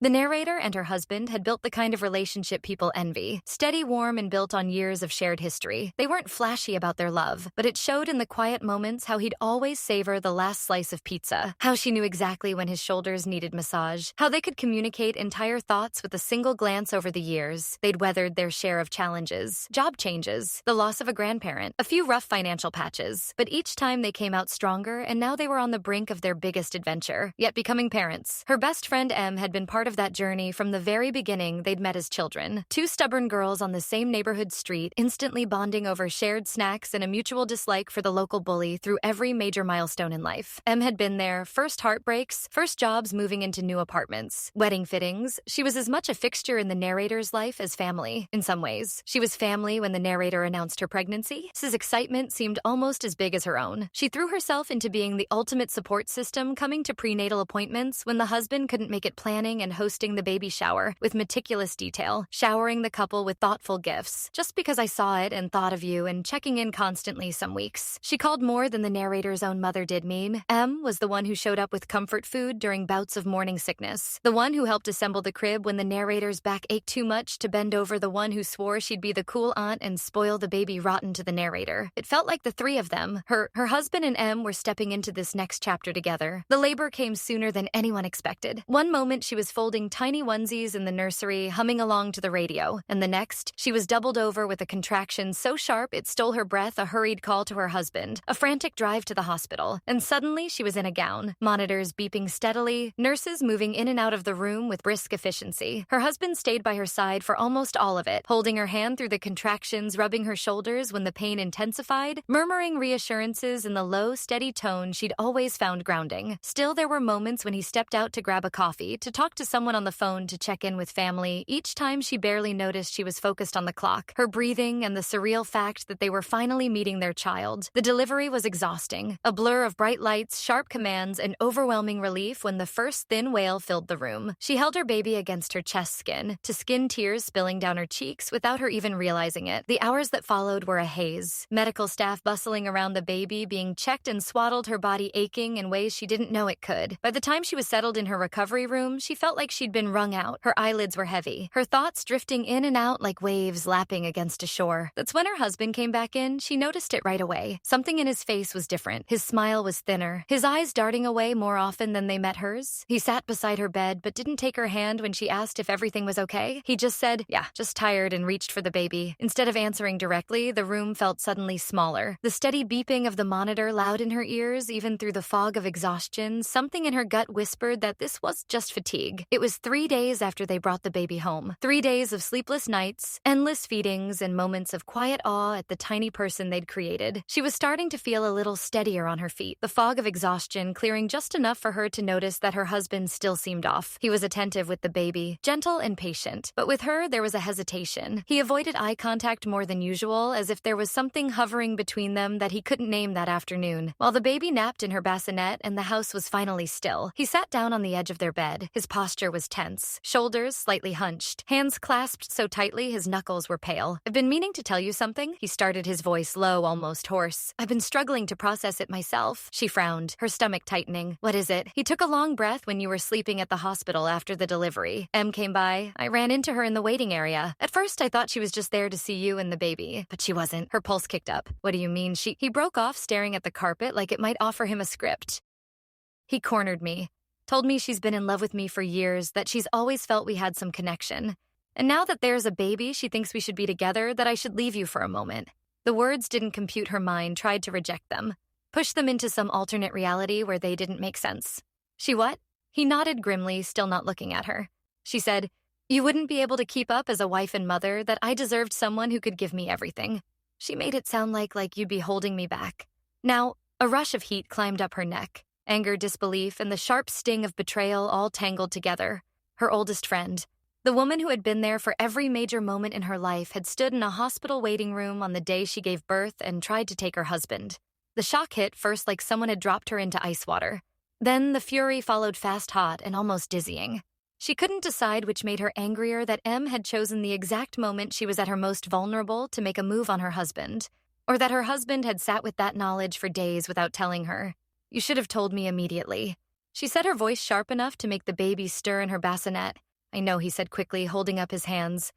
The narrator and her husband had built the kind of relationship people envy, steady, warm, and built on years of shared history. They weren't flashy about their love, but it showed in the quiet moments how he'd always savor the last slice of pizza, how she knew exactly when his shoulders needed massage, how they could communicate entire thoughts with a single glance. Over the years. They'd weathered their share of challenges, job changes, the loss of a grandparent, a few rough financial patches, but each time they came out stronger, and now they were on the brink of their biggest adventure, yet becoming parents. Her best friend Em had been part of that journey from the very beginning. They'd met as children. Two stubborn girls on the same neighborhood street, instantly bonding over shared snacks and a mutual dislike for the local bully through every major milestone in life. Em had been there, first heartbreaks, first jobs moving into new apartments, wedding fittings. She was as much a fixture in the narrator's life as family. In some ways, she was family when the narrator announced her pregnancy. His excitement seemed almost as big as her own. She threw herself into being the ultimate support system, coming to prenatal appointments when the husband couldn't make it, planning and hosting the baby shower with meticulous detail, showering the couple with thoughtful gifts. Just because I saw it and thought of you, and checking in constantly some weeks. She called more than the narrator's own mother did. Meme. Em was the one who showed up with comfort food during bouts of morning sickness. The one who helped assemble the crib when the narrator's back ached too much to bend over. The one who swore she'd be the cool aunt and spoil the baby rotten to the narrator. It felt like the three of them, her husband and Em, were stepping into this next chapter together. The labor came sooner than anyone expected. One moment she was folding tiny onesies in the nursery, humming along to the radio, and the next, she was doubled over with a contraction so sharp it stole her breath, a hurried call to her husband, a frantic drive to the hospital, and suddenly she was in a gown, monitors beeping steadily, nurses moving in and out of the room with brisk efficiency. Her husband stayed by her side for almost all of it, holding her hand through the contractions, rubbing her shoulders when the pain intensified, murmuring reassurances in the low, steady tone she'd always found grounding. Still, there were moments when he stepped out to grab a coffee, to talk to someone on the phone, to check in with family. Each time she barely noticed she was focused on the clock, her breathing, and the surreal fact that they were finally meeting their child. The delivery was exhausting, a blur of bright lights, sharp commands, and overwhelming relief when the first thin wail filled the room. She held her baby against her chest skin, to skin tears spilling down her cheeks without her even realizing it. The hours that followed were a haze. Medical staff bustling around the baby, being checked and swaddled, her body aching in ways she didn't know it could. By the time she was settled in her recovery room, she felt like she'd been wrung out. Her eyelids were heavy, her thoughts drifting in and out like waves lapping against a shore. That's when her husband came back in. She noticed it right away. Something in his face was different. His smile was thinner, his eyes darting away more often than they met hers. He sat beside her bed but didn't take her hand when she asked if everything was okay. He just said, "Yeah, just tired," and reached for the baby. Instead of answering directly, the room felt suddenly smaller. The steady beeping of the monitor loud in her ears, even through the fog of exhaustion. Something in her gut whispered that this was just fatigue. It was 3 days after they brought the baby home. 3 days of sleepless nights, endless feedings, and moments of quiet awe at the tiny person they'd created. She was starting to feel a little steadier on her feet, the fog of exhaustion clearing just enough for her to notice that her husband still seemed off. He was attentive with the baby, gentle and patient, but with her there was a hesitation. He avoided eye contact more than usual, as if there was something hovering between them that he couldn't name that afternoon. While the baby napped in her bassinet and the house was finally still, he sat down on the edge of their bed. His posture was tense, shoulders slightly hunched, hands clasped so tightly his knuckles were pale. "I've been meaning to tell you something," he started, his voice low, almost hoarse. "I've been struggling to process it myself." She frowned, her stomach tightening. "What is it?" He took a long breath. "When you were sleeping at the hospital after the delivery, Em came by. I ran into her in the waiting area. At first I thought she was just there to see you and the baby, but she wasn't." Her pulse kicked up. "What do you mean He broke off, staring at the carpet like it might offer him a script. "He cornered me. Told me she's been in love with me for years, that she's always felt we had some connection. And now that there's a baby, she thinks we should be together, that I should leave you for a moment." The words didn't compute. Her mind tried to reject them, push them into some alternate reality where they didn't make sense. "She what?" He nodded grimly, still not looking at her. She said, "You wouldn't be able to keep up as a wife and mother, that I deserved someone who could give me everything." She made it sound like you'd be holding me back. Now, a rush of heat climbed up her neck. Anger, disbelief, and the sharp sting of betrayal all tangled together. Her oldest friend, the woman who had been there for every major moment in her life, had stood in a hospital waiting room on the day she gave birth and tried to take her husband. The shock hit first like someone had dropped her into ice water. Then the fury followed fast, hot, and almost dizzying. She couldn't decide which made her angrier, that Em had chosen the exact moment she was at her most vulnerable to make a move on her husband, or that her husband had sat with that knowledge for days without telling her. "You should have told me immediately." She said, her voice sharp enough to make the baby stir in her bassinet. I know, he said quickly, holding up his hands.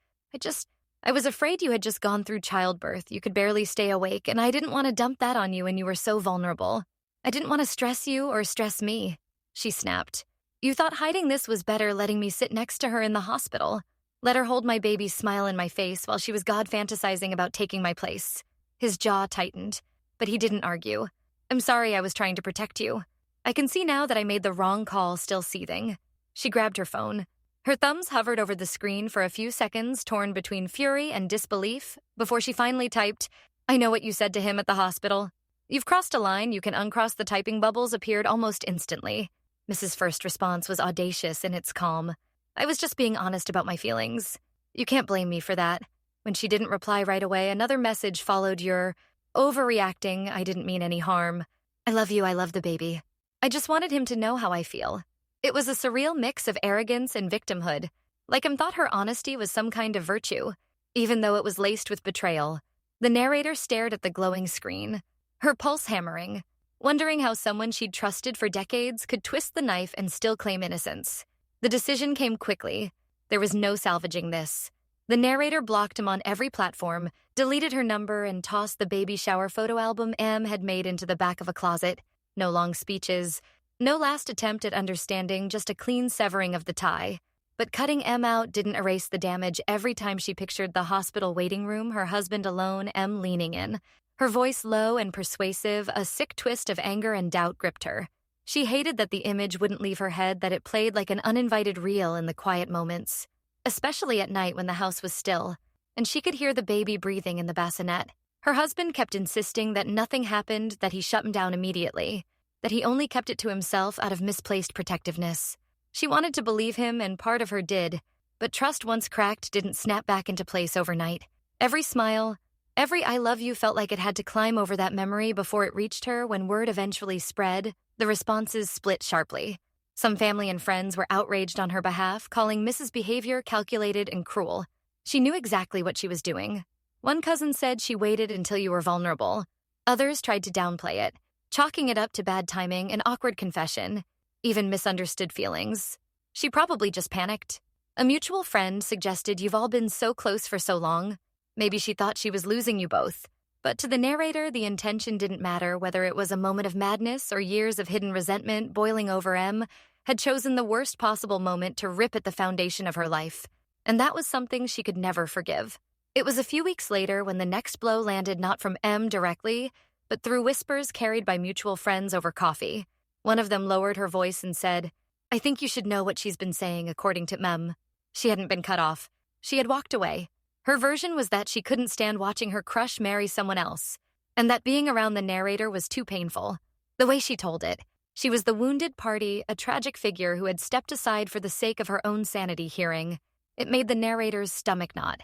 I was afraid you had just gone through childbirth. You could barely stay awake, and I didn't want to dump that on you when you were so vulnerable. I didn't want to stress you or stress me. She snapped. You thought hiding this was better letting me sit next to her in the hospital. Let her hold my baby's smile in my face while she was God fantasizing about taking my place. His jaw tightened, but he didn't argue. I'm sorry, I was trying to protect you. I can see now that I made the wrong call, still seething. She grabbed her phone. Her thumbs hovered over the screen for a few seconds, torn between fury and disbelief, before she finally typed, I know what you said to him at the hospital. You've crossed a line. You can uncross. The typing bubbles appeared almost instantly. Mrs. First's response was audacious in its calm. I was just being honest about my feelings. You can't blame me for that. When she didn't reply right away, another message followed your overreacting. I didn't mean any harm. I love you. I love the baby. I just wanted him to know how I feel. It was a surreal mix of arrogance and victimhood, like thought her honesty was some kind of virtue, even though it was laced with betrayal. The narrator stared at the glowing screen, her pulse hammering, wondering how someone she'd trusted for decades could twist the knife and still claim innocence. The decision came quickly. There was no salvaging this. The narrator blocked him on every platform, deleted her number, and tossed the baby shower photo album Em had made into the back of a closet. No long speeches, no last attempt at understanding, just a clean severing of the tie. But cutting Em out didn't erase the damage every time she pictured the hospital waiting room, her husband alone, Em leaning in. Her voice low and persuasive, a sick twist of anger and doubt gripped her. She hated that the image wouldn't leave her head, that it played like an uninvited reel in the quiet moments, especially at night when the house was still, and she could hear the baby breathing in the bassinet. Her husband kept insisting that nothing happened, that he shut him down immediately, that he only kept it to himself out of misplaced protectiveness. She wanted to believe him, and part of her did, but trust once cracked didn't snap back into place overnight. Every smile, every I love you felt like it had to climb over that memory before it reached her. When word eventually spread, the responses split sharply. Some family and friends were outraged on her behalf, calling Mrs. behavior calculated and cruel. She knew exactly what she was doing. One cousin said she waited until you were vulnerable. Others tried to downplay it, chalking it up to bad timing, an awkward confession, even misunderstood feelings. She probably just panicked. A mutual friend suggested you've all been so close for so long. Maybe she thought she was losing you both. But to the narrator, the intention didn't matter. Whether it was a moment of madness or years of hidden resentment boiling over, Em had chosen the worst possible moment to rip at the foundation of her life. And that was something she could never forgive. It was a few weeks later when the next blow landed, not from Em directly, but through whispers carried by mutual friends over coffee. One of them lowered her voice and said, I think you should know what she's been saying, according to Mem. She hadn't been cut off. She had walked away. Her version was that she couldn't stand watching her crush marry someone else, and that being around the narrator was too painful. The way she told it, she was the wounded party, a tragic figure who had stepped aside for the sake of her own sanity. Hearing it made the narrator's stomach knot.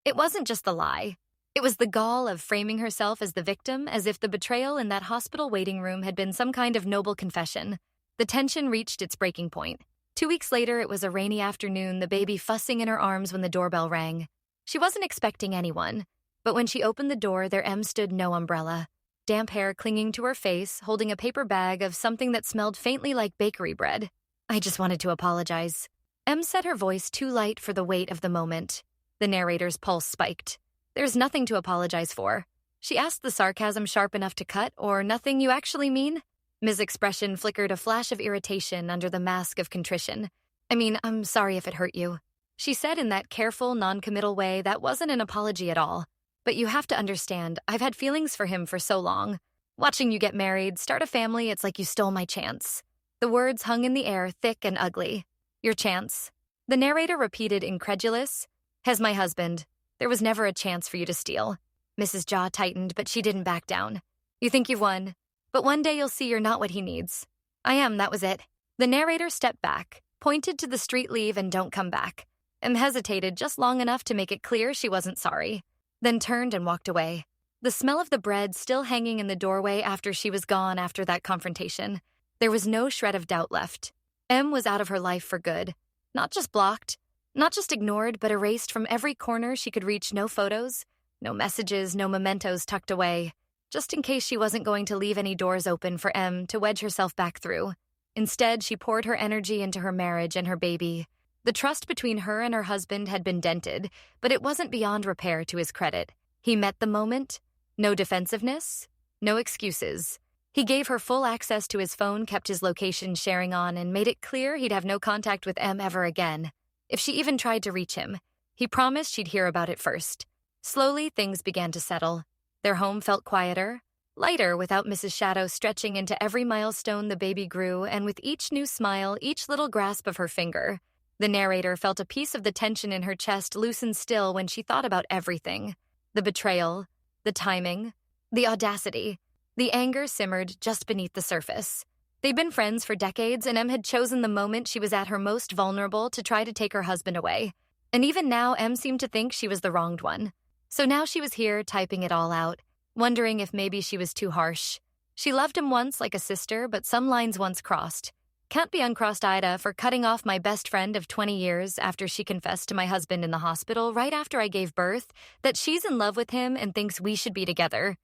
It wasn't just the lie. It was the gall of framing herself as the victim, as if the betrayal in that hospital waiting room had been some kind of noble confession. The tension reached its breaking point. 2 weeks later, it was a rainy afternoon, the baby fussing in her arms when the doorbell rang. She wasn't expecting anyone, but when she opened the door, there Em stood, no umbrella, damp hair clinging to her face, holding a paper bag of something that smelled faintly like bakery bread. I just wanted to apologize. Em said, her voice too light for the weight of the moment. The narrator's pulse spiked. There's nothing to apologize for. She asked, the sarcasm sharp enough to cut, or nothing you actually mean? Ms. expression flickered, a flash of irritation under the mask of contrition. I mean, I'm sorry if it hurt you. She said in that careful, non-committal way that wasn't an apology at all. But you have to understand, I've had feelings for him for so long. Watching you get married, start a family, it's like you stole my chance. The words hung in the air, thick and ugly. Your chance. The narrator repeated, incredulous. Has my husband. There was never a chance for you to steal. Mrs. jaw tightened, but she didn't back down. You think you've won, but one day you'll see you're not what he needs. I am, that was it. The narrator stepped back, pointed to the street, leave and don't come back. Em hesitated just long enough to make it clear she wasn't sorry, then turned and walked away. The smell of the bread still hanging in the doorway after she was gone after that confrontation. There was no shred of doubt left. Em was out of her life for good. Not just blocked, not just ignored, but erased from every corner she could reach. No photos, no messages, no mementos tucked away, just in case she wasn't going to leave any doors open for Em to wedge herself back through. Instead, she poured her energy into her marriage and her baby. The trust between her and her husband had been dented, but it wasn't beyond repair to his credit. He met the moment. No defensiveness, no excuses. He gave her full access to his phone, kept his location sharing on, and made it clear he'd have no contact with Em ever again. If she even tried to reach him, he promised she'd hear about it first. Slowly, things began to settle. Their home felt quieter, lighter without Mrs. Shadow stretching into every milestone the baby grew, and with each new smile, each little grasp of her finger. The narrator felt a piece of the tension in her chest loosen still when she thought about everything. The betrayal, the timing, the audacity. The anger simmered just beneath the surface. They'd been friends for decades, and Em had chosen the moment she was at her most vulnerable to try to take her husband away. And even now, Em seemed to think she was the wronged one. So now she was here, typing it all out, wondering if maybe she was too harsh. She loved him once like a sister, but some lines once crossed. Can't be uncrossed, Ida, for cutting off my best friend of 20 years after she confessed to my husband in the hospital right after I gave birth that she's in love with him and thinks we should be together.